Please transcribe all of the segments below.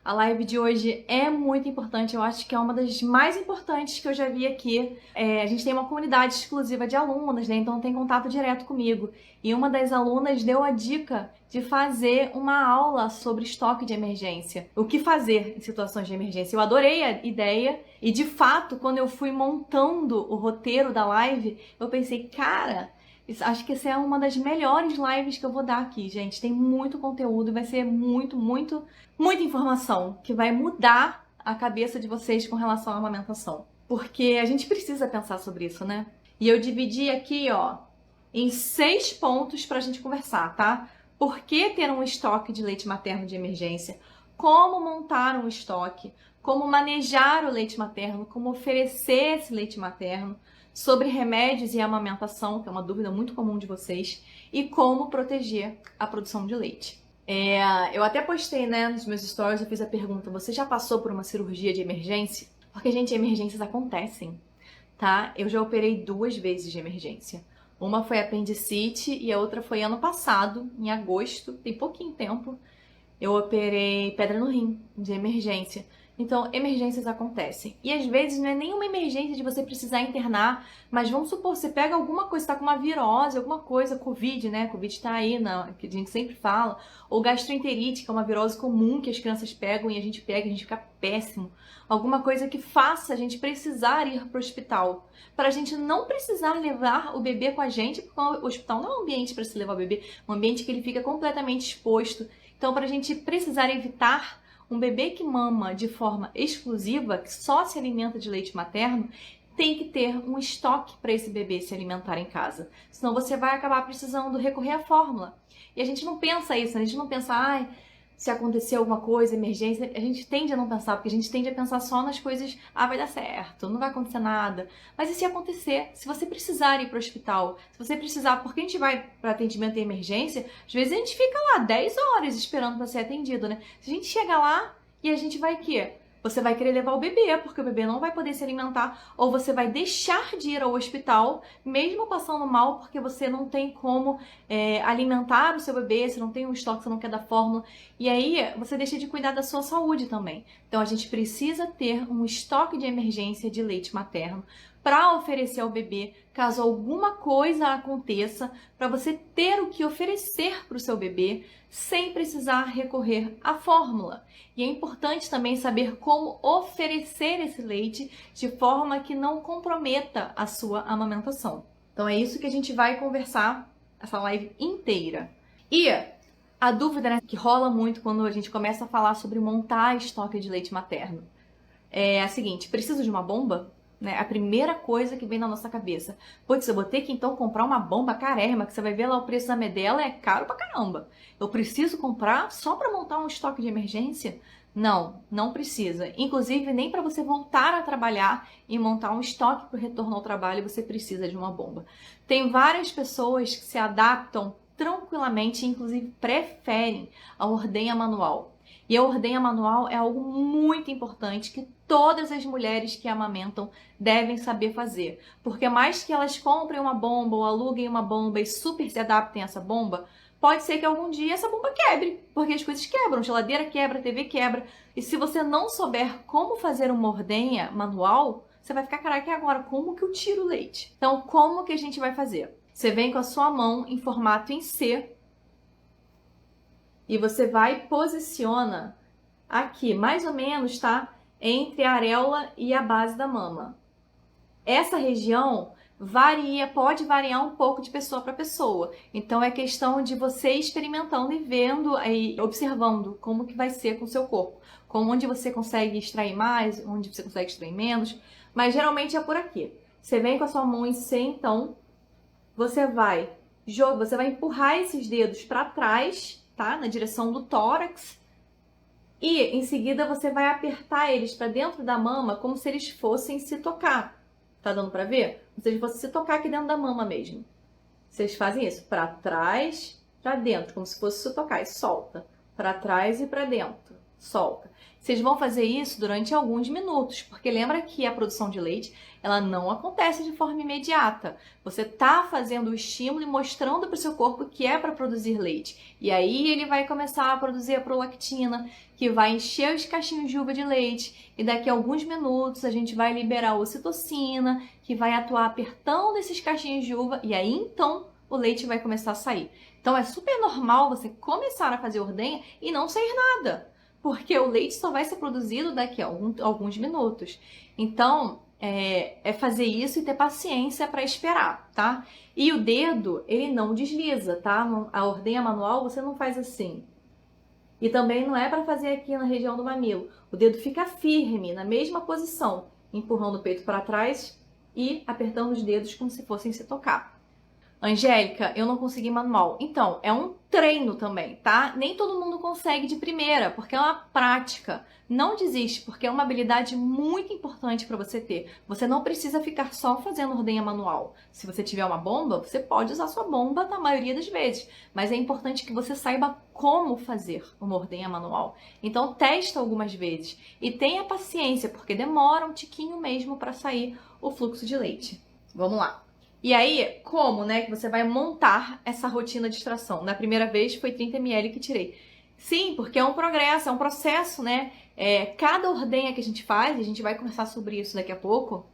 A live de hoje é muito importante, eu acho que é uma das mais importantes que eu já vi aqui. A gente tem uma comunidade exclusiva de alunas, né? Então tem contato direto comigo. E uma das alunas deu a dica de fazer uma aula sobre estoque de emergência. O que fazer em situações de emergência. Eu adorei a ideia e, de fato, quando eu fui montando o roteiro da live, eu pensei, cara, acho que essa é uma das melhores lives que eu vou dar aqui, gente. Tem muito conteúdo e vai ser muita informação que vai mudar a cabeça de vocês com relação à amamentação. Porque a gente precisa pensar sobre isso, né? E eu dividi aqui, ó, em 6 pontos pra gente conversar, tá? Por que ter um estoque de leite materno de emergência? Como montar um estoque? Como manejar o leite materno? Como oferecer esse leite materno? Sobre remédios e amamentação, que é uma dúvida muito comum de vocês, e como proteger a produção de leite. Eu até postei, né, nos meus stories, eu fiz a pergunta, você já passou por uma cirurgia de emergência? Porque, gente, emergências acontecem, tá? Eu já operei 2 vezes de emergência. Uma foi apendicite e a outra foi ano passado, em agosto, tem pouquinho tempo. Eu operei pedra no rim, de emergência. Então, emergências acontecem. E às vezes não é nenhuma emergência de você precisar internar, mas vamos supor, você pega alguma coisa, está com uma virose, alguma coisa, Covid, né? Covid está aí, que a gente sempre fala. Ou gastroenterite, que é uma virose comum que as crianças pegam e a gente pega e a gente fica péssimo. Alguma coisa que faça a gente precisar ir para o hospital. Para a gente não precisar levar o bebê com a gente, porque o hospital não é um ambiente para se levar o bebê, é um ambiente que ele fica completamente exposto. Então, para a gente precisar evitar um bebê que mama de forma exclusiva, que só se alimenta de leite materno, tem que ter um estoque para esse bebê se alimentar em casa. Senão você vai acabar precisando recorrer à fórmula. E a gente não pensa isso, a gente não pensa, ai, se acontecer alguma coisa, emergência, a gente tende a não pensar, porque a gente tende a pensar só nas coisas, vai dar certo, não vai acontecer nada. Mas e se acontecer? Se você precisar ir para o hospital, se você precisar, porque a gente vai para atendimento em emergência, às vezes a gente fica lá 10 horas esperando para ser atendido, né? Se a gente chega lá e a gente vai o quê? Você vai querer levar o bebê, porque o bebê não vai poder se alimentar, ou você vai deixar de ir ao hospital, mesmo passando mal, porque você não tem como alimentar o seu bebê, você não tem um estoque, você não quer dar fórmula, e aí você deixa de cuidar da sua saúde também. Então a gente precisa ter um estoque de emergência de leite materno para oferecer ao bebê, caso alguma coisa aconteça, para você ter o que oferecer para o seu bebê sem precisar recorrer à fórmula. E é importante também saber como oferecer esse leite de forma que não comprometa a sua amamentação. Então é isso que a gente vai conversar essa live inteira. E a dúvida, né, que rola muito quando a gente começa a falar sobre montar estoque de leite materno é a seguinte: preciso de uma bomba? Né? A primeira coisa que vem na nossa cabeça. Putz, eu vou ter que então comprar uma bomba carérrima, que você vai ver lá o preço da medela, é caro pra caramba. Eu preciso comprar só para montar um estoque de emergência? Não, não precisa. Inclusive, nem para você voltar a trabalhar e montar um estoque para o retorno ao trabalho, você precisa de uma bomba. Tem várias pessoas que se adaptam tranquilamente, inclusive preferem a ordenha manual. E a ordenha manual é algo muito importante que todas as mulheres que amamentam devem saber fazer. Porque mais que elas comprem uma bomba ou aluguem uma bomba e super se adaptem a essa bomba, pode ser que algum dia essa bomba quebre, porque as coisas quebram, geladeira quebra, TV quebra. E se você não souber como fazer uma ordenha manual, você vai ficar, caraca, e agora como que eu tiro o leite? Então, como que a gente vai fazer? Você vem com a sua mão em formato em C, e você vai e posiciona aqui, mais ou menos, tá? Entre a areola e a base da mama. Essa região pode variar um pouco de pessoa para pessoa. Então é questão de você experimentando e vendo e observando como que vai ser com o seu corpo. Onde você consegue extrair mais, onde você consegue extrair menos. Mas geralmente é por aqui. Você vem com a sua mão em C, então você vai empurrar esses dedos para trás, tá? Na direção do tórax. E em seguida você vai apertar eles para dentro da mama como se eles fossem se tocar. Tá dando para ver? Como se eles fossem se tocar aqui dentro da mama mesmo. Vocês fazem isso, para trás, para dentro, como se fosse se tocar, e solta. Para trás e para dentro. solta. Vocês vão fazer isso durante alguns minutos, porque lembra que a produção de leite, ela não acontece de forma imediata. Você está fazendo o estímulo e mostrando para o seu corpo que é para produzir leite. E aí ele vai começar a produzir a prolactina, que vai encher os cachinhos de uva de leite. E daqui a alguns minutos a gente vai liberar a ocitocina, que vai atuar apertando esses cachinhos de uva. E aí então o leite vai começar a sair. Então é super normal você começar a fazer ordenha e não sair nada, porque o leite só vai ser produzido daqui a alguns minutos. Então, é fazer isso e ter paciência para esperar, tá? E o dedo, ele não desliza, tá? A ordenha manual você não faz assim. E também não é para fazer aqui na região do mamilo. O dedo fica firme, na mesma posição, empurrando o peito para trás e apertando os dedos como se fossem se tocar. Angélica, eu não consegui manual. Então, é um treino também, tá? Nem todo mundo consegue de primeira, porque é uma prática. Não desiste, porque é uma habilidade muito importante para você ter. Você não precisa ficar só fazendo ordenha manual. Se você tiver uma bomba, você pode usar sua bomba na maioria das vezes. Mas é importante que você saiba como fazer uma ordenha manual. Então, testa algumas vezes. E tenha paciência, porque demora um tiquinho mesmo para sair o fluxo de leite. Vamos lá. E aí, como, né, que você vai montar essa rotina de extração? Na primeira vez foi 30 ml que tirei. Sim, porque é um progresso, é um processo, né? Cada ordenha que a gente faz, e a gente vai conversar sobre isso daqui a pouco,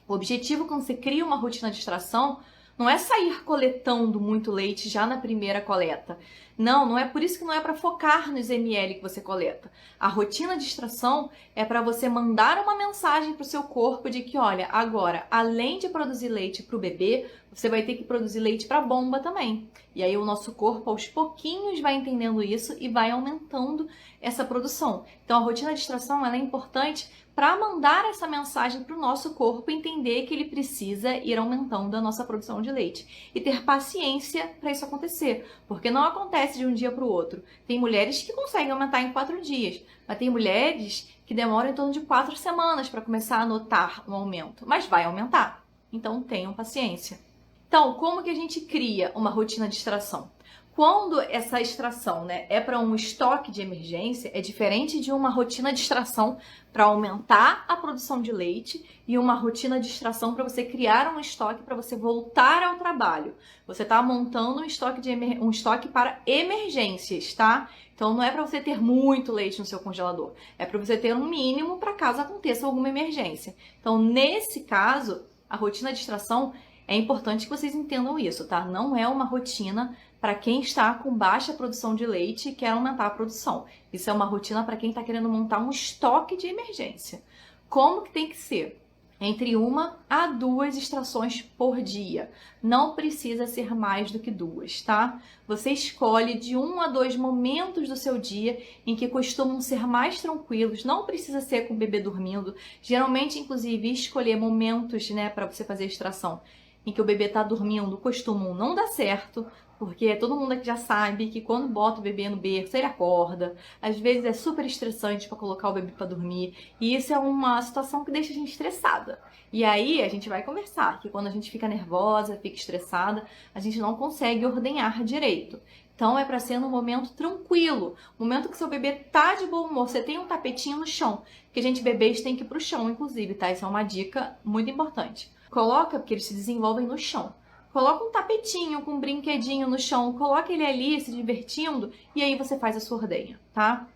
o objetivo quando você cria uma rotina de extração não é sair coletando muito leite já na primeira coleta. Não é por isso que não é para focar nos ml que você coleta. A rotina de extração é para você mandar uma mensagem para o seu corpo de que, olha, agora, além de produzir leite para o bebê, você vai ter que produzir leite para a bomba também. E aí o nosso corpo, aos pouquinhos, vai entendendo isso e vai aumentando essa produção. Então, a rotina de extração ela é importante para mandar essa mensagem para o nosso corpo entender que ele precisa ir aumentando a nossa produção de leite. E ter paciência para isso acontecer, porque não acontece de um dia para o outro. Tem mulheres que conseguem aumentar em 4 dias, mas tem mulheres que demoram em torno de 4 semanas para começar a notar um aumento, mas vai aumentar. Então tenham paciência. Então, como que a gente cria uma rotina de extração? Quando essa extração, né, é para um estoque de emergência, é diferente de uma rotina de extração para aumentar a produção de leite e uma rotina de extração para você criar um estoque para você voltar ao trabalho. Você está montando um estoque para emergências, tá? Então não é para você ter muito leite no seu congelador, é para você ter um mínimo para caso aconteça alguma emergência. Então, nesse caso, a rotina de extração é importante que vocês entendam isso, tá? Não é uma rotina para quem está com baixa produção de leite e quer aumentar a produção. Isso é uma rotina para quem está querendo montar um estoque de emergência. Como que tem que ser? Entre 1 a 2 extrações por dia. Não precisa ser mais do que 2, tá? Você escolhe de 1 a 2 momentos do seu dia em que costumam ser mais tranquilos. Não precisa ser com o bebê dormindo. Geralmente, inclusive, escolher momentos, né, para você fazer a extração em que o bebê está dormindo costumam não dar certo, porque todo mundo aqui já sabe que quando bota o bebê no berço, ele acorda. Às vezes é super estressante para colocar o bebê para dormir. E isso é uma situação que deixa a gente estressada. E aí a gente vai conversar que quando a gente fica nervosa, fica estressada, a gente não consegue ordenhar direito. Então é para ser num momento tranquilo, momento que seu bebê tá de bom humor. Você tem um tapetinho no chão, porque bebês têm que ir pro chão, inclusive, tá? Isso é uma dica muito importante. Coloca, porque eles se desenvolvem no chão. Coloca um tapetinho com um brinquedinho no chão, coloca ele ali se divertindo e aí você faz a sua ordenha, tá?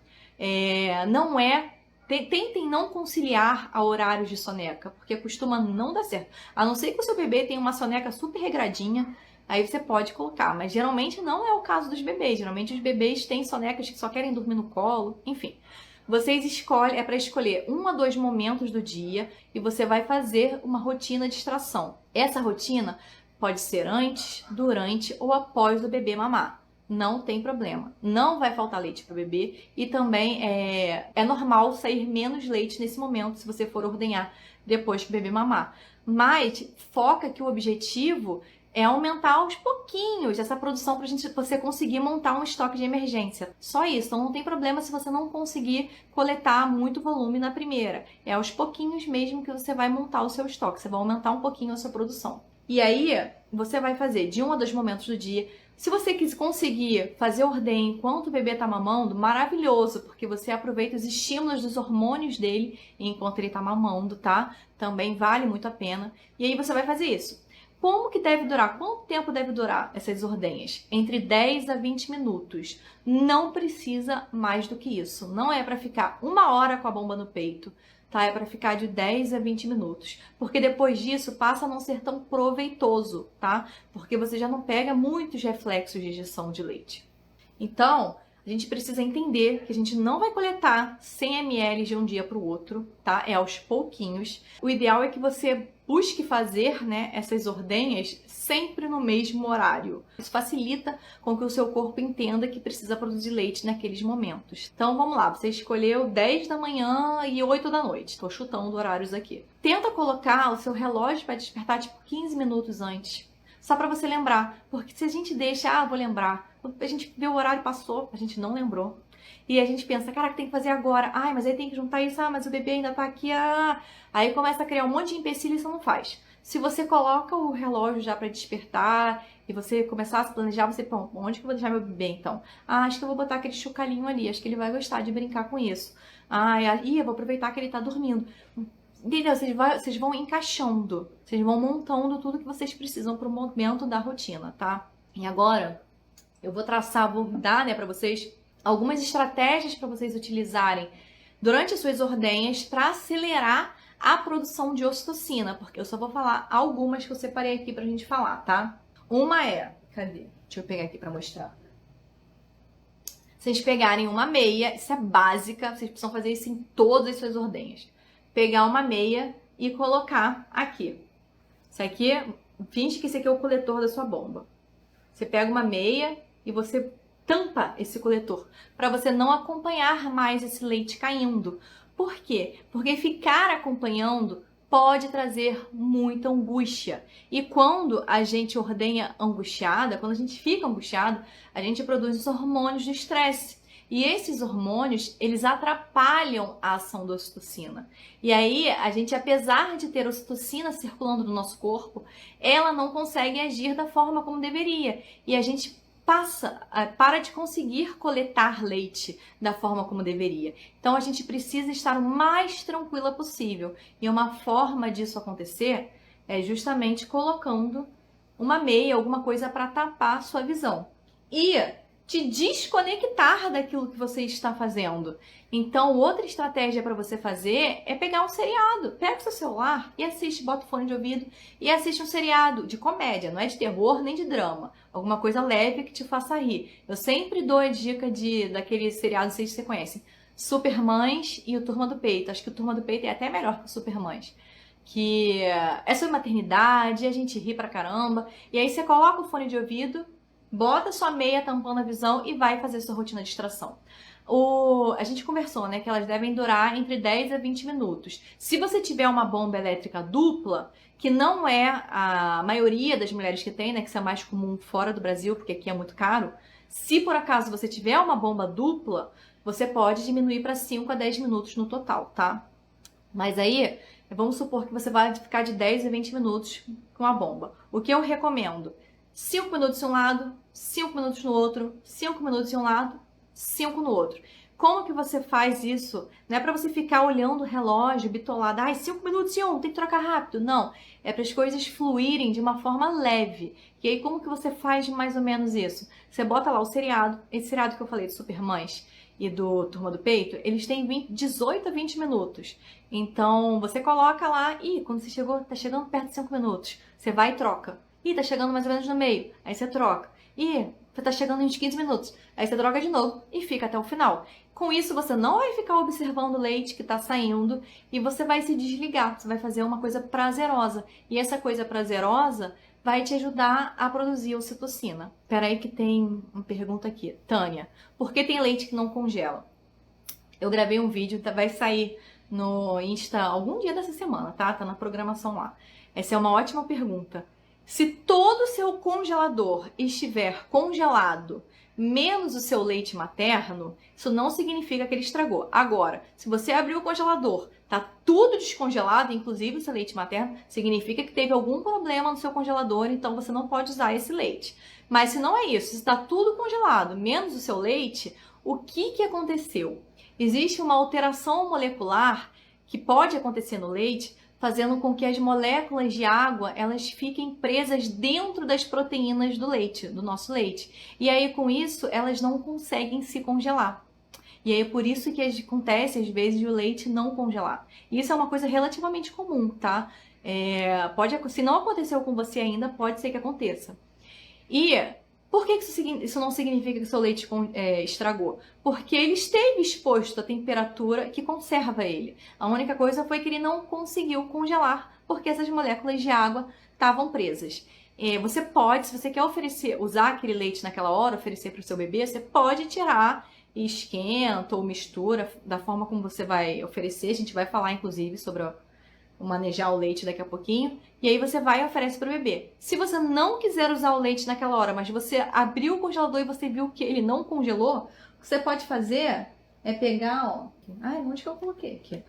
Tentem não conciliar a horários de soneca, porque costuma não dar certo. A não ser que o seu bebê tenha uma soneca super regradinha, aí você pode colocar, mas geralmente não é o caso dos bebês. Geralmente os bebês têm sonecas que só querem dormir no colo, enfim. Vocês escolhem, é para escolher 1 a 2 momentos do dia e você vai fazer uma rotina de extração. Essa rotina pode ser antes, durante ou após o bebê mamar. Não tem problema. Não vai faltar leite para o bebê e também é normal sair menos leite nesse momento se você for ordenhar depois que o bebê mamar. Mas foca que o objetivo é aumentar aos pouquinhos essa produção para você conseguir montar um estoque de emergência. Só isso, então não tem problema se você não conseguir coletar muito volume na primeira. É aos pouquinhos mesmo que você vai montar o seu estoque, você vai aumentar um pouquinho a sua produção. E aí, você vai fazer de 1 a 2 momentos do dia. Se você conseguir fazer ordenha enquanto o bebê tá mamando, maravilhoso, porque você aproveita os estímulos dos hormônios dele enquanto ele tá mamando, tá? Também vale muito a pena. E aí você vai fazer isso. Como que deve durar? Quanto tempo deve durar essas ordenhas? Entre 10 a 20 minutos. Não precisa mais do que isso. Não é para ficar 1 hora com a bomba no peito, tá? É para ficar de 10 a 20 minutos. Porque depois disso passa a não ser tão proveitoso, tá? Porque você já não pega muitos reflexos de injeção de leite. Então, a gente precisa entender que a gente não vai coletar 100 ml de um dia para o outro, tá? É aos pouquinhos. O ideal é que você busque fazer, né, essas ordenhas sempre no mesmo horário. Isso facilita com que o seu corpo entenda que precisa produzir leite naqueles momentos. Então, vamos lá. Você escolheu 10 da manhã e 8 da noite. Estou chutando horários aqui. Tenta colocar o seu relógio para despertar tipo 15 minutos antes. Só para você lembrar, porque se a gente deixa, vou lembrar, a gente vê o horário passou, a gente não lembrou. E a gente pensa, caraca, tem que fazer agora. Ai, mas aí tem que juntar isso, mas o bebê ainda tá aqui, Aí começa a criar um monte de empecilho e isso não faz. Se você coloca o relógio já para despertar e você começar a se planejar, você, bom, onde que eu vou deixar meu bebê então? Acho que eu vou botar aquele chocalhinho ali, acho que ele vai gostar de brincar com isso. Eu vou aproveitar que ele tá dormindo. Entendeu? Vocês vão encaixando, vocês vão montando tudo que vocês precisam para o momento da rotina, tá? E agora, eu vou dar, né, para vocês algumas estratégias para vocês utilizarem durante as suas ordenhas para acelerar a produção de ocitocina, porque eu só vou falar algumas que eu separei aqui pra gente falar, tá? Uma é, cadê? Deixa eu pegar aqui para mostrar. Vocês pegarem uma meia, isso é básica, vocês precisam fazer isso em todas as suas ordenhas. Pegar uma meia e colocar aqui. Isso aqui, finge que esse aqui é o coletor da sua bomba. Você pega uma meia e você tampa esse coletor, para você não acompanhar mais esse leite caindo. Por quê? Porque ficar acompanhando pode trazer muita angústia. E quando a gente ordenha angustiada, quando a gente fica angustiado, a gente produz os hormônios do estresse. E esses hormônios, eles atrapalham a ação da ocitocina. E aí, a gente, apesar de ter ocitocina circulando no nosso corpo, ela não consegue agir da forma como deveria. E a gente para de conseguir coletar leite da forma como deveria. Então, a gente precisa estar o mais tranquila possível. E uma forma disso acontecer é justamente colocando uma meia, alguma coisa para tapar a sua visão. E te desconectar daquilo que você está fazendo. Então, outra estratégia para você fazer é pegar um seriado. Pega o seu celular e assiste, bota o fone de ouvido e assiste um seriado de comédia, não é de terror nem de drama. Alguma coisa leve que te faça rir. Eu sempre dou a dica daquele seriado, não sei se você conhece, Supermães e o Turma do Peito. Acho que o Turma do Peito é até melhor que o Supermães. Que é sobre maternidade, a gente ri pra caramba. E aí você coloca o fone de ouvido, bota sua meia tampando a visão e vai fazer sua rotina de extração. A gente conversou, né, que elas devem durar entre 10 a 20 minutos. Se você tiver uma bomba elétrica dupla, que não é a maioria das mulheres que tem, né, que isso é mais comum fora do Brasil, porque aqui é muito caro. Se por acaso você tiver uma bomba dupla, você pode diminuir para 5 a 10 minutos no total, tá? Mas aí, vamos supor que você vai ficar de 10 a 20 minutos com a bomba. O que eu recomendo? 5 minutos de um lado, 5 minutos no outro, 5 minutos de um lado, 5 no outro. Como que você faz isso? Não é para você ficar olhando o relógio, bitolado, 5 minutos e tem que trocar rápido. Não, é para as coisas fluírem de uma forma leve. E aí, como que você faz mais ou menos isso? Você bota lá o seriado, esse seriado que eu falei de Supermães e do Turma do Peito, eles têm 18 a 20 minutos. Então, você coloca lá, quando você tá chegando perto de 5 minutos, você vai e troca. Tá chegando mais ou menos no meio, aí você troca. Tá chegando em uns 15 minutos, aí você troca de novo e fica até o final. Com isso, você não vai ficar observando o leite que tá saindo e você vai se desligar, você vai fazer uma coisa prazerosa. E essa coisa prazerosa vai te ajudar a produzir ocitocina. Peraí que tem uma pergunta aqui. Tânia, por que tem leite que não congela? Eu gravei um vídeo, vai sair no Insta algum dia dessa semana, tá? Tá na programação lá. Essa é uma ótima pergunta. Se todo o seu congelador estiver congelado, menos o seu leite materno, isso não significa que ele estragou. Agora, se você abriu o congelador, tá tudo descongelado, inclusive o seu leite materno, significa que teve algum problema no seu congelador, então você não pode usar esse leite. Mas se não é isso, se está tudo congelado, menos o seu leite, o que aconteceu? Existe uma alteração molecular que pode acontecer no leite, fazendo com que as moléculas de água elas fiquem presas dentro das proteínas do leite, do nosso leite. E aí, com isso, elas não conseguem se congelar. E aí, é por isso que acontece, às vezes, o leite não congelar. E isso é uma coisa relativamente comum, tá? Se não aconteceu com você ainda, pode ser que aconteça. E por que isso não significa que o seu leite estragou? Porque ele esteve exposto à temperatura que conserva ele. A única coisa foi que ele não conseguiu congelar, porque essas moléculas de água estavam presas. Você pode, se você quer usar aquele leite naquela hora, oferecer para o seu bebê, você pode tirar e esquenta ou mistura da forma como você vai oferecer. A gente vai falar, inclusive, sobre o manejar o leite daqui a pouquinho. E aí você vai e oferece para o bebê. Se você não quiser usar o leite naquela hora, mas você abriu o congelador e você viu que ele não congelou, o que você pode fazer é pegar, ó... Ai, onde que eu coloquei aqui?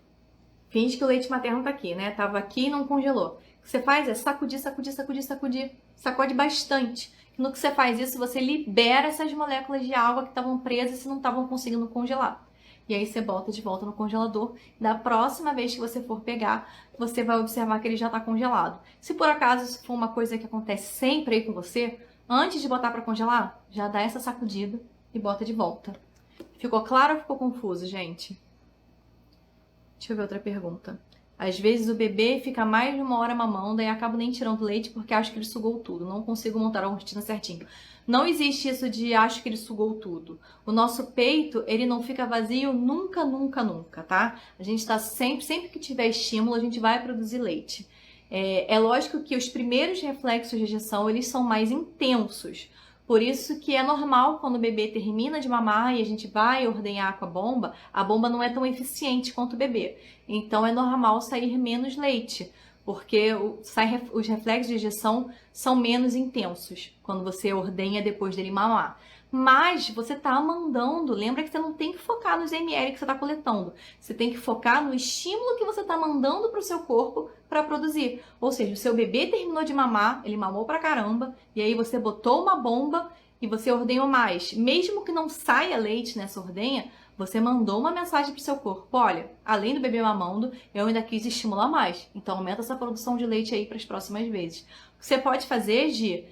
Finge que o leite materno tá aqui, né? Tava aqui e não congelou. O que você faz é sacudir, sacudir, sacudir, sacudir. Sacode bastante. No que você faz isso, você libera essas moléculas de água que estavam presas e não estavam conseguindo congelar. E aí você bota de volta no congelador. Da próxima vez que você for pegar, você vai observar que ele já está congelado. Se por acaso isso for uma coisa que acontece sempre aí com você, antes de botar para congelar, já dá essa sacudida e bota de volta. Ficou claro ou ficou confuso, gente? Deixa eu ver outra pergunta. Às vezes o bebê fica mais de 1 hora mamando e acabo nem tirando leite porque acho que ele sugou tudo. Não consigo montar a rotina certinho. Não existe isso de acho que ele sugou tudo. O nosso peito, ele não fica vazio nunca, nunca, nunca, tá? A gente tá sempre que tiver estímulo, a gente vai produzir leite. É lógico que os primeiros reflexos de ejeção, eles são mais intensos. Por isso que é normal quando o bebê termina de mamar e a gente vai ordenhar com a bomba não é tão eficiente quanto o bebê. Então é normal sair menos leite, porque os reflexos de ejeção são menos intensos quando você ordenha depois dele mamar. Mas você está mandando, lembra que você não tem que focar nos ml que você está coletando. Você tem que focar no estímulo que você está mandando para o seu corpo para produzir. Ou seja, o seu bebê terminou de mamar, ele mamou pra caramba, e aí você botou uma bomba e você ordenhou mais. Mesmo que não saia leite nessa ordenha, você mandou uma mensagem para o seu corpo. Olha, além do bebê mamando, eu ainda quis estimular mais. Então aumenta essa produção de leite aí para as próximas vezes. O que você pode fazer, Gi,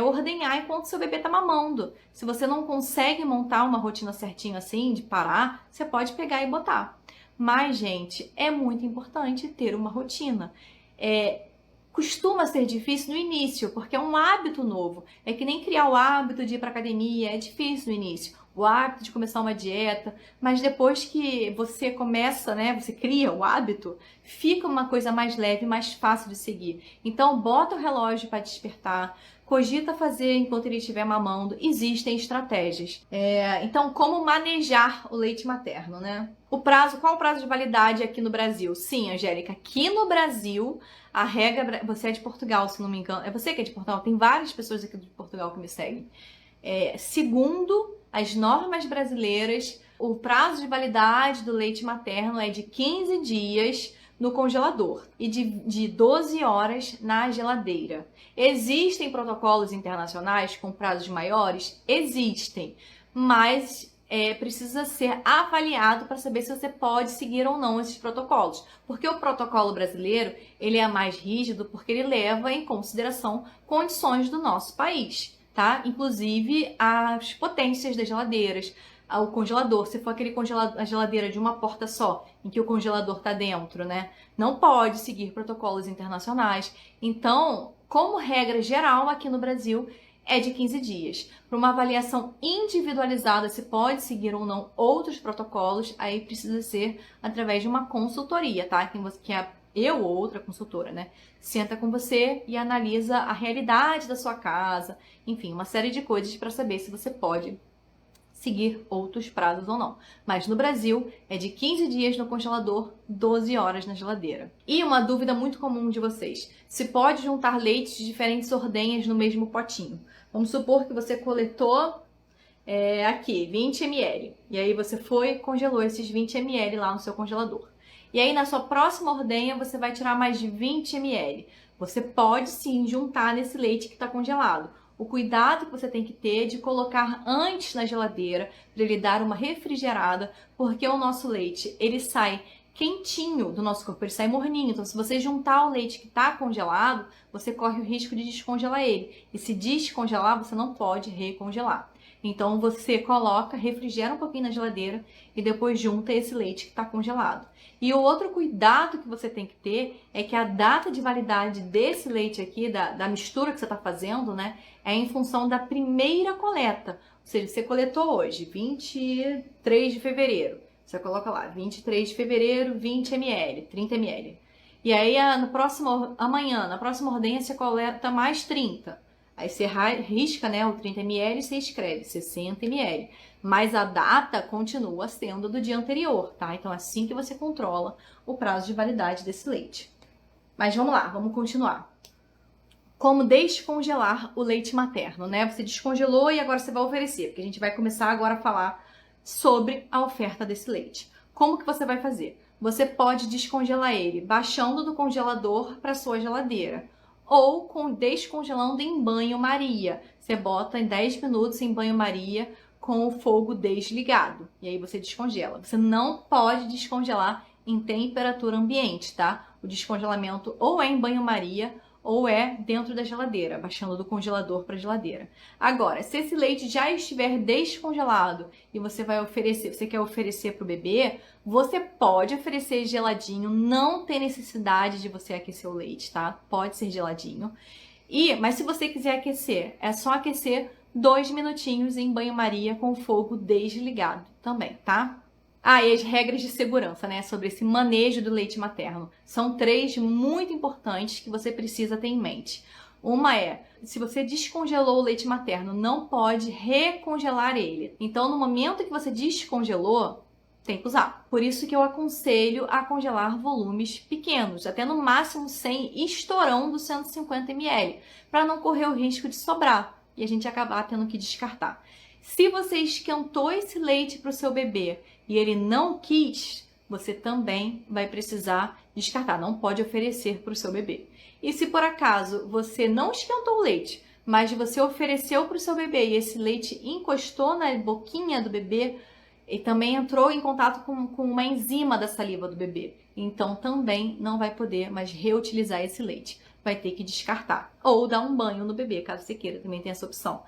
ordenhar enquanto seu bebê tá mamando. Se você não consegue montar uma rotina certinho assim, de parar, você pode pegar e botar. Mas, gente, é muito importante ter uma rotina. Costuma ser difícil no início, porque é um hábito novo. É que nem criar o hábito de ir pra academia, é difícil no início. O hábito de começar uma dieta, mas depois que você começa, né, você cria o hábito, fica uma coisa mais leve, mais fácil de seguir. Então, bota o relógio para despertar, cogita fazer enquanto ele estiver mamando, existem estratégias. Então, como manejar o leite materno, né? Qual o prazo de validade aqui no Brasil? Sim, Angélica, aqui no Brasil, a regra, você é de Portugal, se não me engano, é você que é de Portugal, tem várias pessoas aqui de Portugal que me seguem. Segundo as normas brasileiras, o prazo de validade do leite materno é de 15 dias no congelador e de 12 horas na geladeira. Existem protocolos internacionais com prazos maiores? Existem, mas precisa ser avaliado para saber se você pode seguir ou não esses protocolos. Porque o protocolo brasileiro, ele é mais rígido porque ele leva em consideração condições do nosso país, tá? Inclusive as potências das geladeiras, o congelador, se for a geladeira de uma porta só, em que o congelador está dentro, né? Não pode seguir protocolos internacionais. Então, como regra geral aqui no Brasil, é de 15 dias. Para uma avaliação individualizada, se pode seguir ou não outros protocolos, aí precisa ser através de uma consultoria, tá? Que é eu ou outra consultora, né? Senta com você e analisa a realidade da sua casa, enfim, uma série de coisas para saber se você pode seguir outros prazos ou não. Mas no Brasil é de 15 dias no congelador, 12 horas na geladeira. E uma dúvida muito comum de vocês: se pode juntar leites de diferentes ordenhas no mesmo potinho? Vamos supor que você coletou aqui 20 ml, e aí você foi e congelou esses 20 ml lá no seu congelador. E aí na sua próxima ordenha você vai tirar mais de 20 ml. Você pode sim juntar nesse leite que está congelado. O cuidado que você tem que ter é de colocar antes na geladeira para ele dar uma refrigerada, porque o nosso leite ele sai quentinho do nosso corpo, ele sai morninho. Então, se você juntar o leite que está congelado, você corre o risco de descongelar ele. E se descongelar, você não pode recongelar. Então, você coloca, refrigera um pouquinho na geladeira e depois junta esse leite que está congelado. E o outro cuidado que você tem que ter é que a data de validade desse leite aqui, da mistura que você está fazendo, né, é em função da primeira coleta. Ou seja, você coletou hoje, 23 de fevereiro. Você coloca lá, 23 de fevereiro, 20 ml, 30 ml. E aí, amanhã, na próxima ordenha, você coleta mais 30. Aí você risca, né, o 30 ml e você escreve 60 ml. Mas a data continua sendo do dia anterior, tá? Então, assim que você controla o prazo de validade desse leite. Mas vamos lá, vamos continuar. Como descongelar o leite materno, né? Você descongelou e agora você vai oferecer, porque a gente vai começar agora a falar sobre a oferta desse leite. Como que você vai fazer? Você pode descongelar ele baixando do congelador para sua geladeira ou descongelando em banho-maria. Você bota em 10 minutos em banho-maria com o fogo desligado e aí você descongela. Você não pode descongelar em temperatura ambiente, tá? O descongelamento ou é em banho-maria ou é dentro da geladeira, baixando do congelador para a geladeira. Agora, se esse leite já estiver descongelado e você quer oferecer para o bebê, você pode oferecer geladinho, não tem necessidade de você aquecer o leite, tá? Pode ser geladinho. Mas se você quiser aquecer, é só aquecer 2 minutinhos em banho-maria com o fogo desligado também, tá? E as regras de segurança, né, sobre esse manejo do leite materno. São 3 muito importantes que você precisa ter em mente. Uma é, se você descongelou o leite materno, não pode recongelar ele. Então, no momento que você descongelou, tem que usar. Por isso que eu aconselho a congelar volumes pequenos, até no máximo 100, estourando 150 ml, para não correr o risco de sobrar e a gente acabar tendo que descartar. Se você esquentou esse leite para o seu bebê e ele não quis, você também vai precisar descartar. Não pode oferecer para o seu bebê. E se por acaso você não esquentou o leite, mas você ofereceu para o seu bebê e esse leite encostou na boquinha do bebê e também entrou em contato com uma enzima da saliva do bebê, então também não vai poder mais reutilizar esse leite. Vai ter que descartar. Ou dar um banho no bebê, caso você queira, também tem essa opção.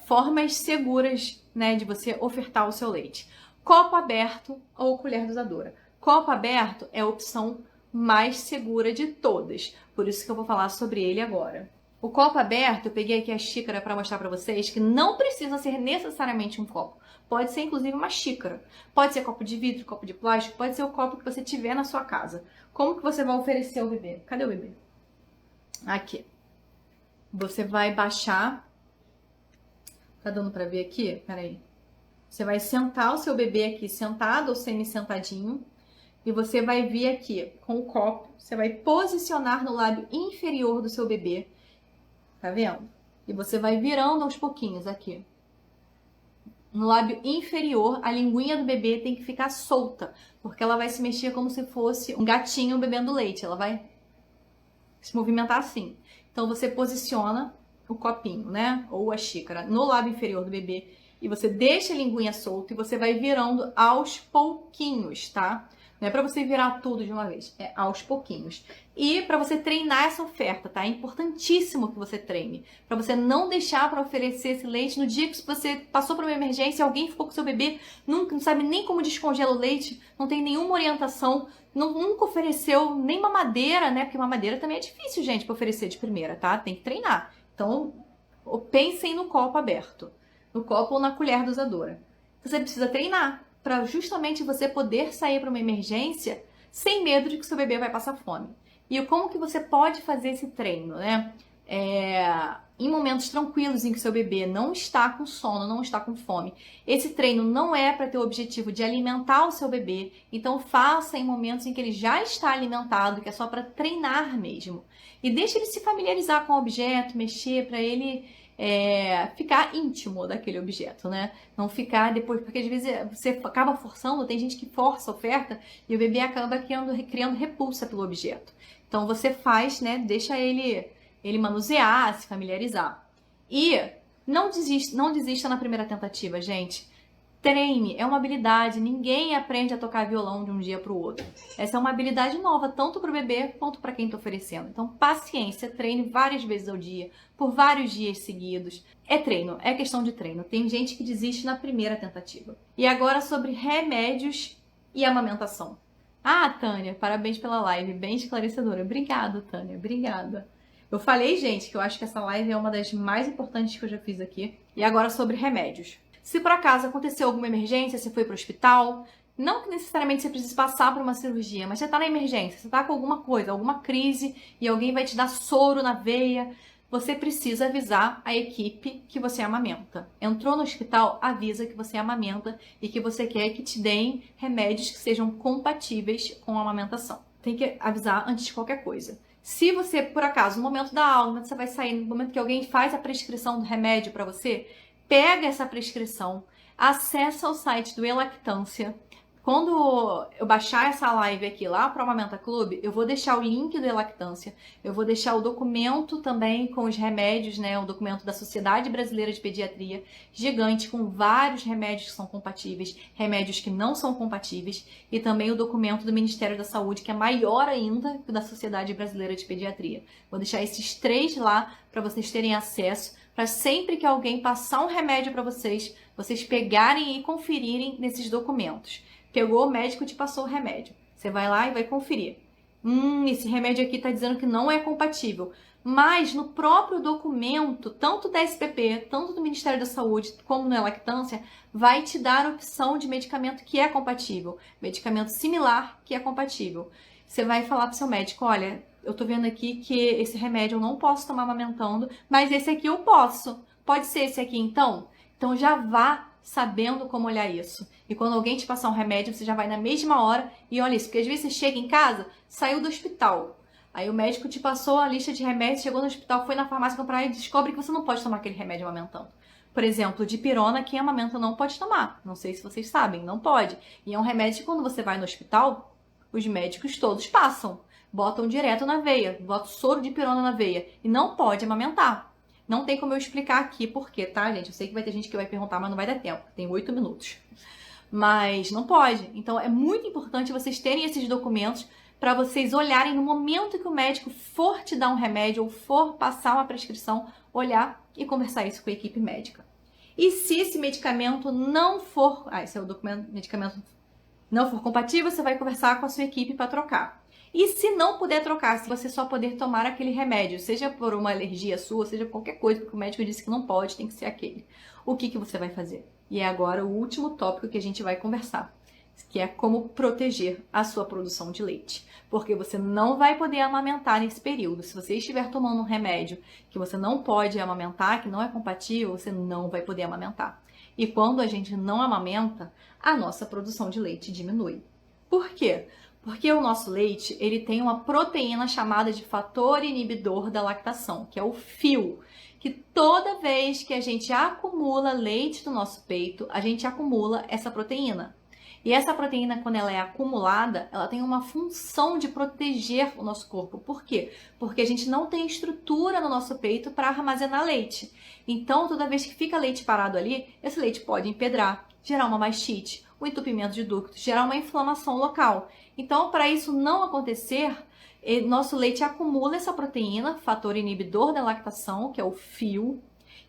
Formas seguras, né, de você ofertar o seu leite. Copo aberto ou colher dosadora. Copo aberto é a opção mais segura de todas, por isso que eu vou falar sobre ele agora. O copo aberto, eu peguei aqui a xícara para mostrar para vocês que não precisa ser necessariamente um copo. Pode ser inclusive uma xícara. Pode ser copo de vidro, copo de plástico, pode ser o copo que você tiver na sua casa. Como que você vai oferecer ao bebê? Cadê o bebê? Aqui. Você vai baixar. Tá dando pra ver aqui? Peraí. Você vai sentar o seu bebê aqui sentado ou semi-sentadinho. E você vai vir aqui com o copo. Você vai posicionar no lábio inferior do seu bebê. Tá vendo? E você vai virando aos pouquinhos aqui. No lábio inferior, a linguinha do bebê tem que ficar solta. Porque ela vai se mexer como se fosse um gatinho bebendo leite. Ela vai se movimentar assim. Então, você posiciona o copinho, né? Ou a xícara no lábio inferior do bebê. E você deixa a linguinha solta e você vai virando aos pouquinhos, tá? Não é para você virar tudo de uma vez, é aos pouquinhos. E para você treinar essa oferta, tá? É importantíssimo que você treine. Para você não deixar para oferecer esse leite no dia que você passou por uma emergência, alguém ficou com seu bebê, não sabe nem como descongela o leite, não tem nenhuma orientação, nunca ofereceu nem mamadeira, né? Porque mamadeira também é difícil, gente, para oferecer de primeira, tá? Tem que treinar. Então, pensem no copo aberto, no copo ou na colher dosadora. Você precisa treinar para justamente você poder sair para uma emergência sem medo de que seu bebê vai passar fome. E como que você pode fazer esse treino, né? em momentos tranquilos em que seu bebê não está com sono, não está com fome. Esse treino não é para ter o objetivo de alimentar o seu bebê, então faça em momentos em que ele já está alimentado, que é só para treinar mesmo. E deixe ele se familiarizar com o objeto, mexer para ele ficar íntimo daquele objeto, né? Não ficar depois, porque às vezes você acaba forçando, tem gente que força a oferta e o bebê acaba criando repulsa pelo objeto. Então você faz, né? Deixa ele manusear, se familiarizar. E não desista na primeira tentativa, gente. Treine, é uma habilidade, ninguém aprende a tocar violão de um dia para o outro. Essa é uma habilidade nova, tanto para o bebê quanto para quem está oferecendo. Então, paciência, treine várias vezes ao dia, por vários dias seguidos. É treino, é questão de treino. Tem gente que desiste na primeira tentativa. E agora sobre remédios e amamentação. Ah, Tânia, parabéns pela live, bem esclarecedora. Obrigada, Tânia, obrigada. Eu falei, gente, que eu acho que essa live é uma das mais importantes que eu já fiz aqui. E agora sobre remédios. Se por acaso aconteceu alguma emergência, você foi para o hospital, não que necessariamente você precise passar por uma cirurgia, mas você está na emergência, você está com alguma coisa, alguma crise e alguém vai te dar soro na veia, você precisa avisar a equipe que você amamenta. Entrou no hospital, avisa que você amamenta e que você quer que te deem remédios que sejam compatíveis com a amamentação. Tem que avisar antes de qualquer coisa. Se você, por acaso, no momento da aula, você vai sair, no momento que alguém faz a prescrição do remédio para você, pega essa prescrição, acessa o site do Elactância. Quando eu baixar essa live aqui lá para o Amamenta Clube, eu vou deixar o link do Elactância, eu vou deixar o documento também com os remédios, né, o documento da Sociedade Brasileira de Pediatria, gigante, com vários remédios que são compatíveis, remédios que não são compatíveis, e também o documento do Ministério da Saúde, que é maior ainda que o da Sociedade Brasileira de Pediatria. Vou deixar esses 3 lá para vocês terem acesso, para sempre que alguém passar um remédio para vocês, vocês pegarem e conferirem nesses documentos. Pegou, o médico te passou o remédio. Você vai lá e vai conferir. Esse remédio aqui está dizendo que não é compatível. Mas no próprio documento, tanto da SPP, tanto do Ministério da Saúde, como no Elactância, vai te dar a opção de medicamento que é compatível. Medicamento similar que é compatível. Você vai falar para o seu médico, olha, eu tô vendo aqui que esse remédio eu não posso tomar amamentando, mas esse aqui eu posso. Pode ser esse aqui então? Então já vá sabendo como olhar isso. E quando alguém te passar um remédio, você já vai na mesma hora e olha isso. Porque às vezes você chega em casa, saiu do hospital. Aí o médico te passou a lista de remédios, chegou no hospital, foi na farmácia comprar e descobre que você não pode tomar aquele remédio amamentando. Por exemplo, dipirona, quem amamenta não pode tomar. Não sei se vocês sabem, não pode. E é um remédio que quando você vai no hospital, os médicos todos passam. Botam direto na veia, botam soro de pirona na veia. E não pode amamentar. Não tem como eu explicar aqui por quê, tá, gente? Eu sei que vai ter gente que vai perguntar, mas não vai dar tempo. Tem 8 minutos. Mas não pode. Então, é muito importante vocês terem esses documentos para vocês olharem no momento que o médico for te dar um remédio ou for passar uma prescrição, olhar e conversar isso com a equipe médica. E se esse medicamento não for... esse é o medicamento não for compatível, você vai conversar com a sua equipe para trocar. E se não puder trocar, se você só poder tomar aquele remédio, seja por uma alergia sua, seja por qualquer coisa, porque o médico disse que não pode, tem que ser aquele. O que você vai fazer? E é agora o último tópico que a gente vai conversar, que é como proteger a sua produção de leite. Porque você não vai poder amamentar nesse período. Se você estiver tomando um remédio que você não pode amamentar, que não é compatível, você não vai poder amamentar. E quando a gente não amamenta, a nossa produção de leite diminui. Por quê? Porque o nosso leite, ele tem uma proteína chamada de fator inibidor da lactação, que é o FIO, que toda vez que a gente acumula leite no nosso peito, a gente acumula essa proteína. E essa proteína, quando ela é acumulada, ela tem uma função de proteger o nosso corpo. Por quê? Porque a gente não tem estrutura no nosso peito para armazenar leite. Então, toda vez que fica leite parado ali, esse leite pode empedrar, gerar uma mastite, um entupimento de ductos, gerar uma inflamação local. Então, para isso não acontecer, nosso leite acumula essa proteína, fator inibidor da lactação, que é o FIO,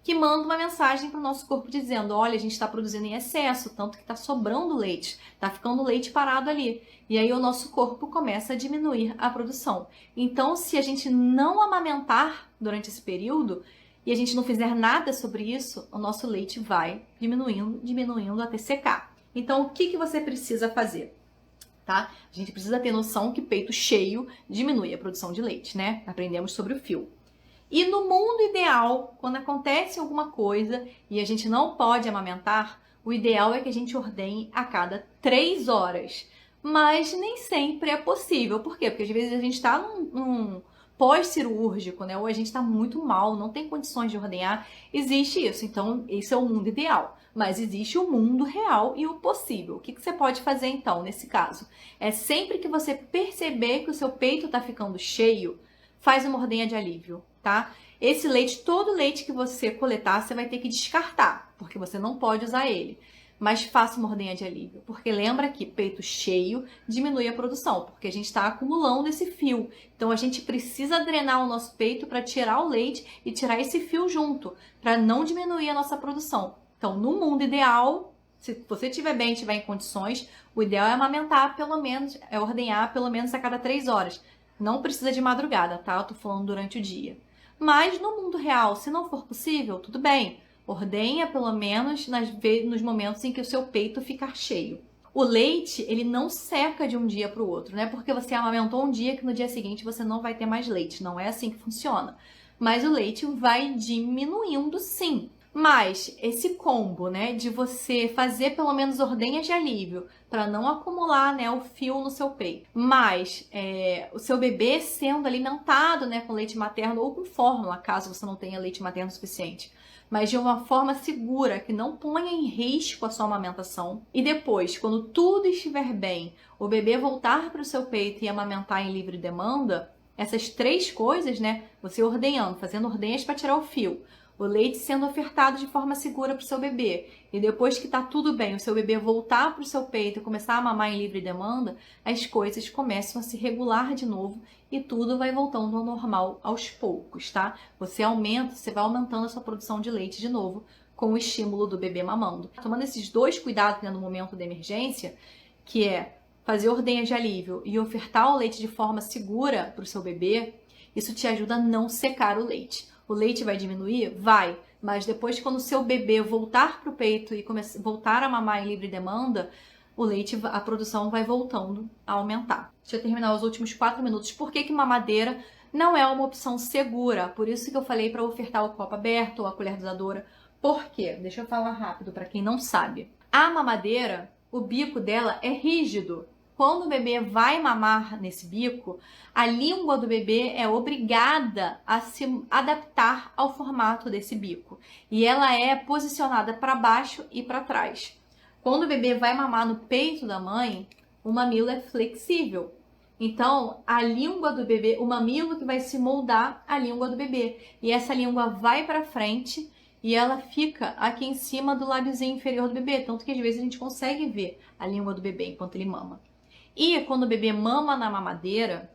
que manda uma mensagem para o nosso corpo dizendo, olha, a gente está produzindo em excesso, tanto que está sobrando leite, está ficando leite parado ali. E aí o nosso corpo começa a diminuir a produção. Então, se a gente não amamentar durante esse período e a gente não fizer nada sobre isso, o nosso leite vai diminuindo até secar. Então, o que você precisa fazer? Tá? A gente precisa ter noção que peito cheio diminui a produção de leite, né? Aprendemos sobre o FIO. E no mundo ideal, quando acontece alguma coisa e a gente não pode amamentar, o ideal é que a gente ordenhe a cada 3 horas. Mas nem sempre é possível. Por quê? Porque às vezes a gente está num pós-cirúrgico, né? Ou a gente está muito mal, não tem condições de ordenhar. Existe isso. Então, esse é o mundo ideal. Mas existe o mundo real e o possível. O que você pode fazer então, nesse caso? É sempre que você perceber que o seu peito está ficando cheio, faz uma ordenha de alívio, tá? Esse leite, todo leite que você coletar, você vai ter que descartar, porque você não pode usar ele. Mas faça uma ordenha de alívio, porque lembra que peito cheio diminui a produção, porque a gente está acumulando esse fio. Então a gente precisa drenar o nosso peito para tirar o leite e tirar esse fio junto, para não diminuir a nossa produção. Então, no mundo ideal, se você estiver bem, estiver em condições, o ideal é amamentar pelo menos, é ordenhar pelo menos a cada 3 horas. Não precisa de madrugada, tá? Eu tô falando durante o dia. Mas no mundo real, se não for possível, tudo bem. Ordenha pelo menos nos momentos em que o seu peito ficar cheio. O leite, ele não seca de um dia para o outro, né? Porque você amamentou um dia que no dia seguinte você não vai ter mais leite. Não é assim que funciona. Mas o leite vai diminuindo sim. Mas esse combo, né, de você fazer pelo menos ordenhas de alívio para não acumular, né, o fio no seu peito, mas o seu bebê sendo alimentado, né, com leite materno ou com fórmula, caso você não tenha leite materno suficiente, mas de uma forma segura, que não ponha em risco a sua amamentação. E depois, quando tudo estiver bem, o bebê voltar para o seu peito e amamentar em livre demanda, essas 3 coisas, né, você ordenhando, fazendo ordenhas para tirar o fio, o leite sendo ofertado de forma segura para o seu bebê, e depois que está tudo bem, o seu bebê voltar para o seu peito e começar a mamar em livre demanda, as coisas começam a se regular de novo e tudo vai voltando ao normal aos poucos, tá? Você vai aumentando a sua produção de leite de novo com o estímulo do bebê mamando. Tomando esses 2 cuidados, né, no momento da emergência, que é fazer ordenha de alívio e ofertar o leite de forma segura para o seu bebê, isso te ajuda a não secar o leite. O leite vai diminuir? Vai. Mas depois, quando o seu bebê voltar para o peito e voltar a mamar em livre demanda, o leite, a produção vai voltando a aumentar. Deixa eu terminar os últimos 4 minutos. Por que mamadeira não é uma opção segura? Por isso que eu falei para ofertar o copo aberto ou a colher dosadora. Por quê? Deixa eu falar rápido para quem não sabe. A mamadeira, o bico dela é rígido. Quando o bebê vai mamar nesse bico, a língua do bebê é obrigada a se adaptar ao formato desse bico. E ela é posicionada para baixo e para trás. Quando o bebê vai mamar no peito da mãe, o mamilo é flexível. Então, a língua do bebê, o mamilo que vai se moldar a língua do bebê. E essa língua vai para frente e ela fica aqui em cima do lábiozinho inferior do bebê. Tanto que às vezes a gente consegue ver a língua do bebê enquanto ele mama. E quando o bebê mama na mamadeira,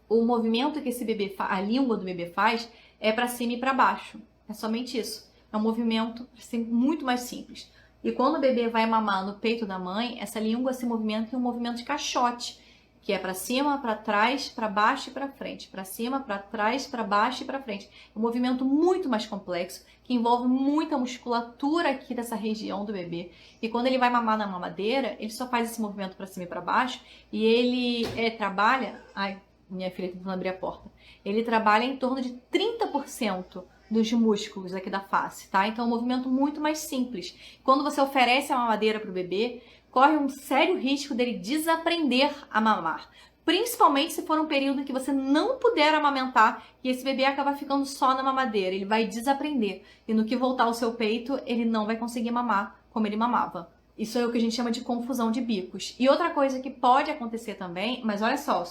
o movimento que a língua do bebê faz é para cima e para baixo. É somente isso. É um movimento muito mais simples. E quando o bebê vai mamar no peito da mãe, essa língua se movimenta em um movimento de caixote, que é para cima, para trás, para baixo e para frente. Para cima, para trás, para baixo e para frente. É um movimento muito mais complexo, que envolve muita musculatura aqui dessa região do bebê. E quando ele vai mamar na mamadeira, ele só faz esse movimento para cima e para baixo e ele trabalha... Ai, minha filha tentando abrir a porta. Ele trabalha em torno de 30% dos músculos aqui da face, tá? Então é um movimento muito mais simples. Quando você oferece a mamadeira para o bebê, corre um sério risco dele desaprender a mamar. Principalmente se for um período em que você não puder amamentar e esse bebê acaba ficando só na mamadeira. Ele vai desaprender. E no que voltar ao seu peito, ele não vai conseguir mamar como ele mamava. Isso é o que a gente chama de confusão de bicos. E outra coisa que pode acontecer também, mas olha só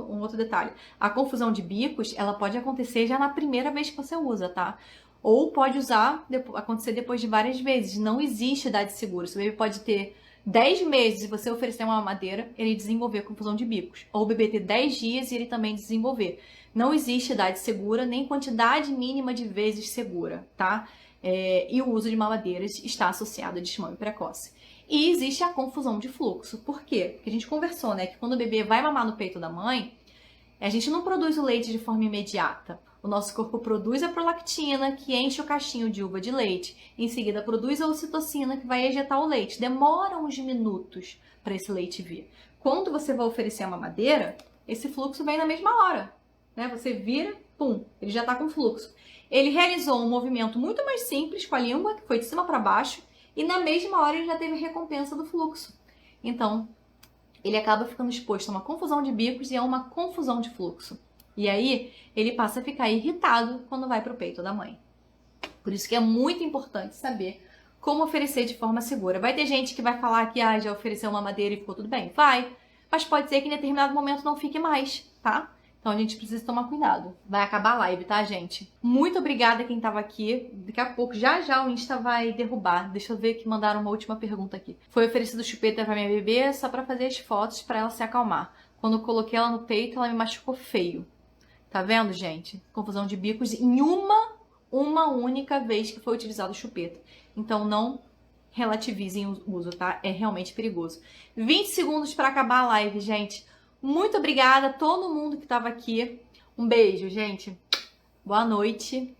um outro detalhe. A confusão de bicos, ela pode acontecer já na primeira vez que você usa, tá? Ou pode acontecer depois de várias vezes. Não existe idade segura. O bebê pode ter 10 meses e você oferecer uma mamadeira, ele desenvolver confusão de bicos. Ou o bebê ter 10 dias e ele também desenvolver. Não existe idade segura, nem quantidade mínima de vezes segura, tá? E o uso de mamadeiras está associado a desmame precoce. E existe a confusão de fluxo. Por quê? Porque a gente conversou, né? Que quando o bebê vai mamar no peito da mãe, a gente não produz o leite de forma imediata. O nosso corpo produz a prolactina, que enche o cachinho de uva de leite. Em seguida, produz a ocitocina, que vai ejetar o leite. Demora uns minutos para esse leite vir. Quando você vai oferecer a mamadeira, esse fluxo vem na mesma hora, né? Você vira, pum, ele já tá com fluxo. Ele realizou um movimento muito mais simples com a língua, que foi de cima para baixo, e na mesma hora ele já teve recompensa do fluxo. Então, ele acaba ficando exposto a uma confusão de bicos e a uma confusão de fluxo. E aí, ele passa a ficar irritado quando vai para o peito da mãe. Por isso que é muito importante saber como oferecer de forma segura. Vai ter gente que vai falar que já ofereceu uma madeira e ficou tudo bem. Vai, mas pode ser que em determinado momento não fique mais, tá? Então a gente precisa tomar cuidado. Vai acabar a live, tá, gente? Muito obrigada quem tava aqui. Daqui a pouco, já o Insta vai derrubar. Deixa eu ver que mandaram uma última pergunta aqui. Foi oferecido chupeta pra minha bebê só pra fazer as fotos pra ela se acalmar. Quando eu coloquei ela no peito, ela me machucou feio. Tá vendo, gente? Confusão de bicos em uma única vez que foi utilizado chupeta. Então não relativizem o uso, tá? É realmente perigoso. 20 segundos pra acabar a live, gente. Muito obrigada a todo mundo que estava aqui. Um beijo, gente. Boa noite.